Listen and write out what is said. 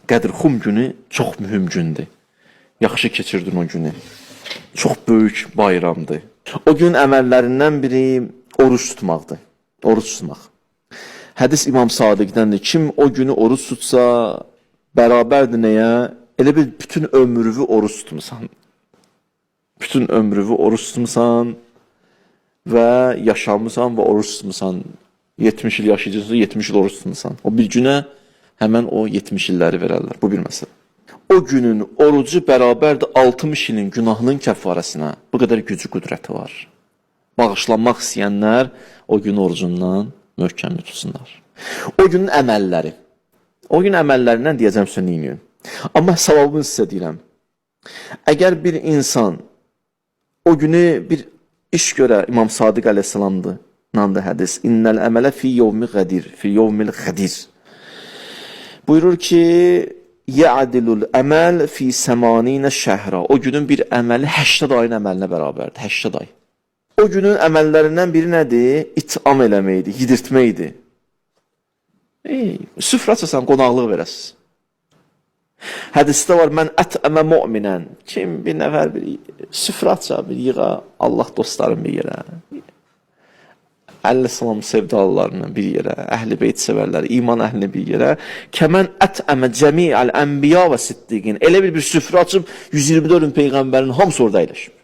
Qədirxum günü çox mühüm gündür. Yaxşı keçirdin o günü. Çox böyük bayramdır. O gün əməllərindən biri oruç tutmaqdır. Oruç tutmaq. Hədis İmam Sadiqdəndir. Kim o günü oruç tutsa, bərabərdir nəyə? Elə bir bütün ömrünü oruç tutmusan. Bütün ömrünü oruç tutmusan və yaşamısan və oruç tutmusan. 70 il yaşayacaqsan, 70 il oruç tutmusan. O bir günə həmən o 70 illəri verərlər. Bu bir məsələ. O günün orucu bərabərdir 60 ilin günahının kəffarəsinə. Bu qədər gücü, qüdrəti var. Bağışlanmaq istəyənlər o gün orucundan möhkəmli tutsunlar. O günün əməlləri. O gün əməllərindən deyəcəm sizə neyin. Amma savabını sizə deyirəm. Əgər bir insan o günü bir iş görə İmam Sadiq əleyhissalamdır. Nandı hədis. İnnəl əmələ fi yevmi qədir. Fi yevmil qədir. Buyurur ki, ya'dilul əməl fi səmaninə şəhra. O günün bir əməli 80 ayın əməlinə bərabərdir. 80 ay. O günün əməllərindən biri nədir? İt'am eləməkdir, yedirtməkdir. Süfrə açasan, qonaqlıq verəsiz. Hədisdə var, mən ətəmə mu'minən. Kim bir nəfər bir süfrə aça, bir yığa, Allah dostlarım bir yerə. Əleyhissalam sevdalılarından bir yerə, əhl-i beyt sevərləri, iman əhlini bir yerə. Kəmən ətəmə cəmi'əl ənbiya və siddiqin. Elə bir süfrə açıb 124 peyğəmbərin hamısı orada əyləşib.